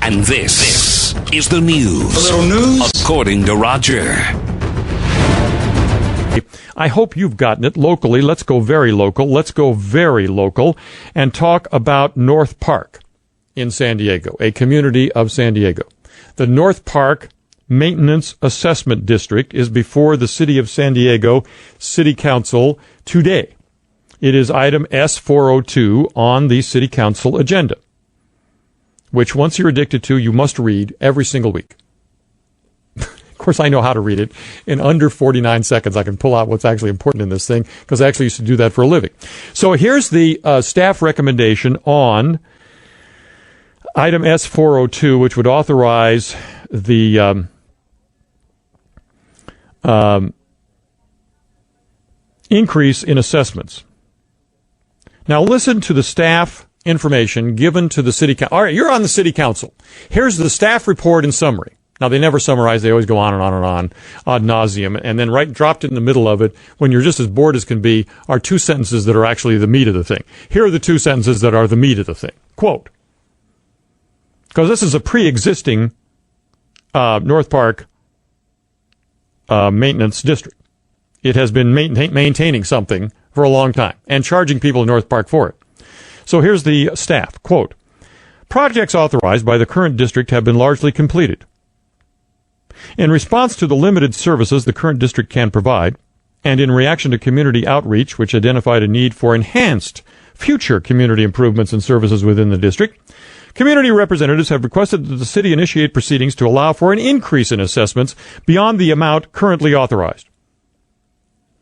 And this is the news. A little news? According to Roger. I hope you've gotten it locally. Let's go very local. Let's go very local and talk about North Park in San Diego, a community of San Diego. The North Park Maintenance Assessment District is before the City of San Diego City Council today. It is item S402 on the City Council agenda, which once you're addicted to, you must read every single week. Of course, I know how to read it. In under 49 seconds, I can pull out what's actually important in this thing, because I actually used to do that for a living. So here's the staff recommendation on item S402, which would authorize the increase in assessments. Now listen to the staff information given to the city council. All right, you're on the city council. Here's the staff report in summary. Now, they never summarize. They always go on and on and on, ad nauseum. And then dropped in the middle of it, when you're just as bored as can be, are two sentences that are actually the meat of the thing. Here are the two sentences that are the meat of the thing. Quote, because this is a pre-existing North Park maintenance district. It has been maintaining something for a long time and charging people in North Park for it. So here's the staff. Quote, projects authorized by the current district have been largely completed. In response to the limited services the current district can provide, and in reaction to community outreach, which identified a need for enhanced future community improvements and services within the district, community representatives have requested that the city initiate proceedings to allow for an increase in assessments beyond the amount currently authorized.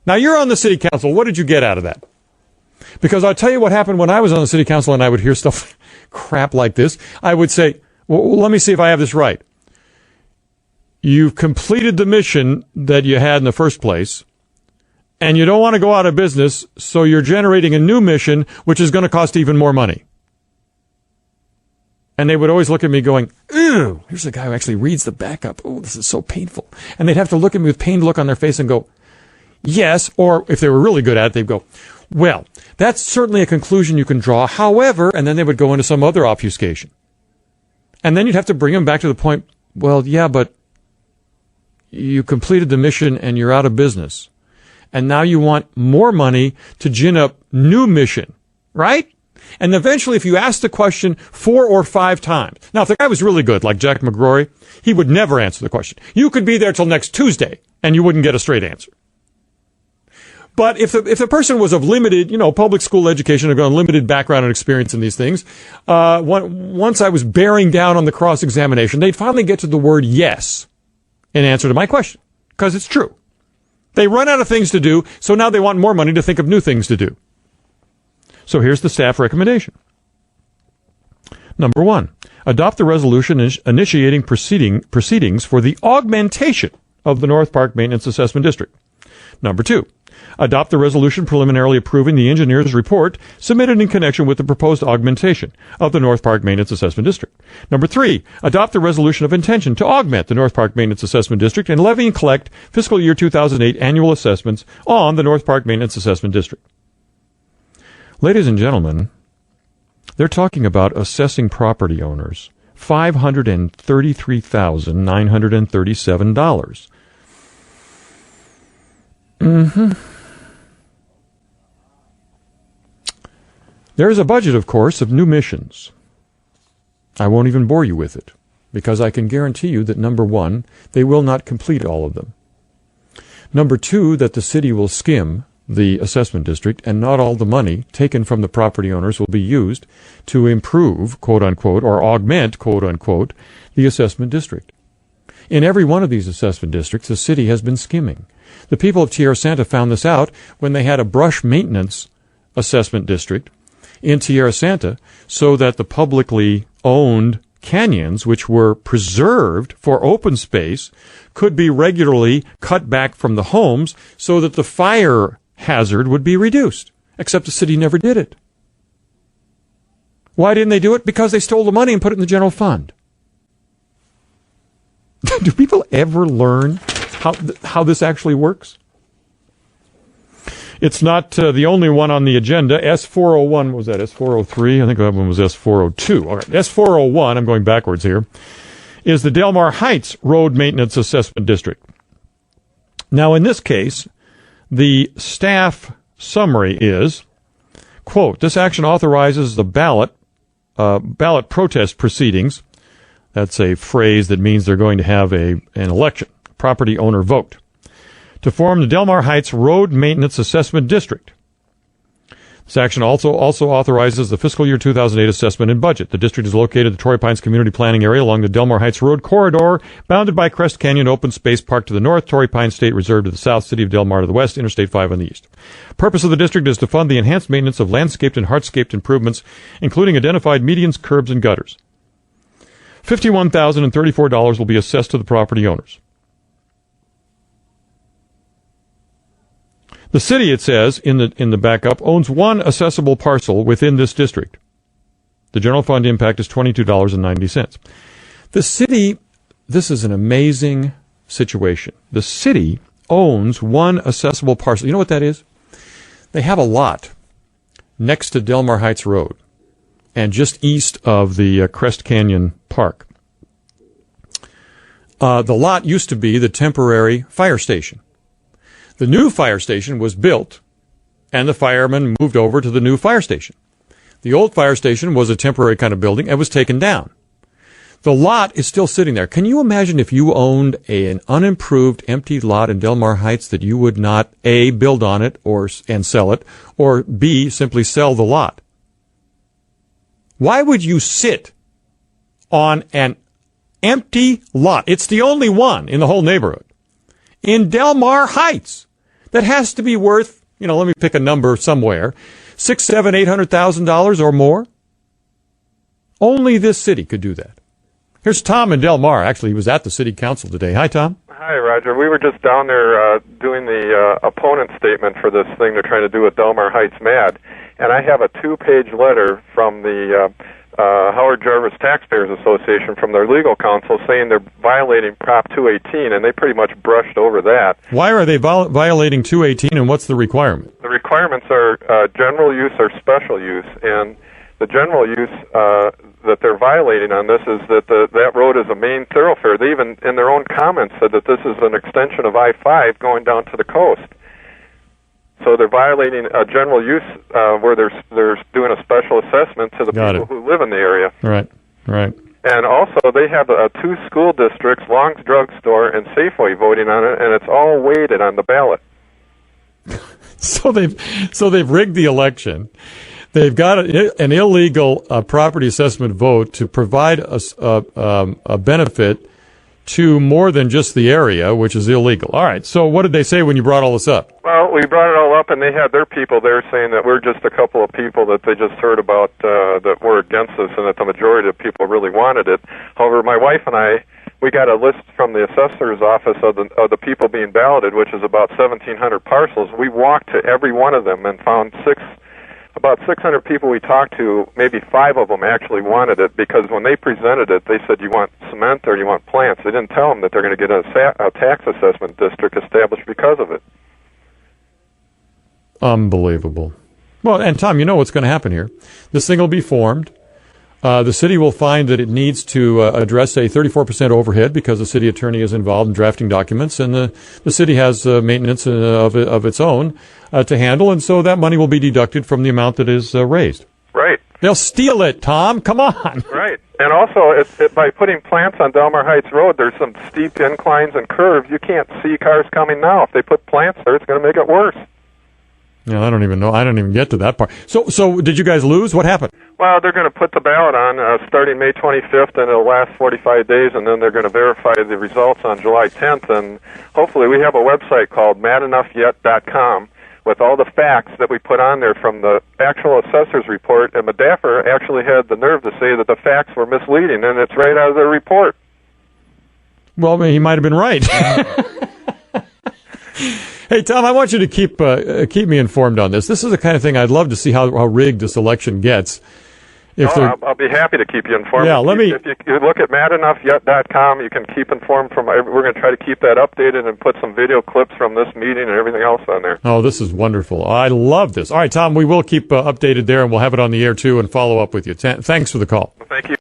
Now, you're on the city council. What did you get out of that? Because I'll tell you what happened when I was on the city council and I would hear stuff crap like this. I would say, well, let me see if I have this right. You've completed the mission that you had in the first place, and you don't want to go out of business, so you're generating a new mission, which is going to cost even more money. And they would always look at me going, ew, here's a guy who actually reads the backup. Oh, this is so painful. And they'd have to look at me with pained look on their face and go, yes, or if they were really good at it, they'd go, well, that's certainly a conclusion you can draw. However, and then they would go into some other obfuscation. And then you'd have to bring them back to the point, well, yeah, but you completed the mission and you're out of business. And now you want more money to gin up new mission, right? And eventually, if you ask the question 4 or 5 times, now if the guy was really good, like Jack McGrory, he would never answer the question. You could be there till next Tuesday and you wouldn't get a straight answer. But if the person was of limited, public school education, of limited background and experience in these things, once I was bearing down on the cross-examination, they'd finally get to the word yes in answer to my question, because it's true. They run out of things to do, so now they want more money to think of new things to do. So here's the staff recommendation. Number 1, adopt the resolution initiating proceedings for the augmentation of the North Park Maintenance Assessment District. Number 2, adopt the resolution preliminarily approving the engineer's report submitted in connection with the proposed augmentation of the North Park Maintenance Assessment District. Number 3, adopt the resolution of intention to augment the North Park Maintenance Assessment District and levy and collect fiscal year 2008 annual assessments on the North Park Maintenance Assessment District. Ladies and gentlemen, they're talking about assessing property owners $533,937. There is a budget, of course, of new missions. I won't even bore you with it, because I can guarantee you that, number 1, they will not complete all of them. Number 2, that the city will skim the assessment district, and not all the money taken from the property owners will be used to improve, quote-unquote, or augment, quote-unquote, the assessment district. In every one of these assessment districts, the city has been skimming. The people of Tierra Santa found this out when they had a brush maintenance assessment district in Tierra Santa, so that the publicly owned canyons, which were preserved for open space, could be regularly cut back from the homes so that the fire hazard would be reduced. Except the city never did it. Why didn't they do it? Because they stole the money and put it in the general fund. Do people ever learn how this actually works? It's not the only one on the agenda. S401, what was that? S403? I think that one was S402. All right, S401, I'm going backwards here, is the Del Mar Heights Road Maintenance Assessment District. Now, in this case, the staff summary is, quote, this action authorizes the ballot protest proceedings. That's a phrase that means they're going to have an election, property owner vote, to form the Del Mar Heights Road Maintenance Assessment District. This action also authorizes the fiscal year 2008 assessment and budget. The district is located in the Torrey Pines Community Planning Area along the Del Mar Heights Road corridor, bounded by Crest Canyon Open Space Park to the north, Torrey Pines State Reserve to the south, City of Del Mar to the west, Interstate 5 on the east. Purpose of the district is to fund the enhanced maintenance of landscaped and hardscaped improvements, including identified medians, curbs, and gutters. $51,034 will be assessed to the property owners. The city, it says in the backup, owns one assessable parcel within this district. The general fund impact is $22.90. The city, this is an amazing situation. The city owns one assessable parcel. You know what that is? They have a lot next to Del Mar Heights Road and just east of the Crest Canyon Park. The lot used to be the temporary fire station. The new fire station was built, and the firemen moved over to the new fire station. The old fire station was a temporary kind of building and was taken down. The lot is still sitting there. Can you imagine if you owned an unimproved, empty lot in Del Mar Heights that you would not, A, build on it and sell it, or B, simply sell the lot? Why would you sit on an empty lot? It's the only one in the whole neighborhood in Del Mar Heights that has to be worth, let me pick a number somewhere, $600,000, $800,000 or more. Only this city could do that. Here's Tom in Del Mar. Actually, he was at the city council today. Hi, Tom. Hi, Roger. We were just down there doing the opponent statement for this thing they're trying to do with Del Mar Heights MAD, and I have a 2-page letter from the Howard Jarvis Taxpayers Association from their legal counsel saying they're violating Prop 218, and they pretty much brushed over that. Why are they violating 218, and what's the requirement? The requirements are general use or special use, and the general use that they're violating on this is that that road is a main thoroughfare. They even, in their own comments, said that this is an extension of I-5 going down to the coast. So they're violating a general use where they're doing a special assessment to the people who live in the area. Right. And also they have 2 school districts, Long's Drug Store and Safeway, voting on it, and it's all weighted on the ballot. So they've rigged the election. They've got an illegal property assessment vote to provide a benefit to more than just the area, which is illegal. All right, so what did they say when you brought all this up? Well, we brought it all up, and they had their people there saying that we're just a couple of people that they just heard about that were against us, and that the majority of people really wanted it. However, my wife and I, we got a list from the assessor's office of the people being balloted, which is about 1,700 parcels. We walked to every one of them and found about 600 people we talked to, maybe 5 of them actually wanted it, because when they presented it, they said, you want cement or you want plants? They didn't tell them that they're going to get a tax assessment district established because of it. Unbelievable. Well, and Tom, you know what's going to happen here. This thing will be formed. The city will find that it needs to address a 34% overhead because the city attorney is involved in drafting documents, and the city has maintenance of its own to handle, and so that money will be deducted from the amount that is raised. Right. They'll steal it, Tom. Come on. Right. And also, by putting plants on Del Mar Heights Road, there's some steep inclines and curves. You can't see cars coming now. If they put plants there, it's going to make it worse. Yeah, I don't even know. I don't even get to that part. So did you guys lose? What happened? Well, they're going to put the ballot on starting May 25th, and it'll last 45 days, and then they're going to verify the results on July 10th. And hopefully we have a website called madenoughyet.com with all the facts that we put on there from the actual assessor's report. And Madaffer actually had the nerve to say that the facts were misleading, and it's right out of their report. Well, he might have been right. Hey, Tom, I want you to keep me informed on this. This is the kind of thing I'd love to see how rigged this election gets. I'll be happy to keep you informed. Yeah, If you look at madenoughyet.com, you can keep informed we're going to try to keep that updated and put some video clips from this meeting and everything else on there. Oh, this is wonderful. I love this. All right, Tom, we will keep updated there, and we'll have it on the air, too, and follow up with you. Thanks for the call. Thank you.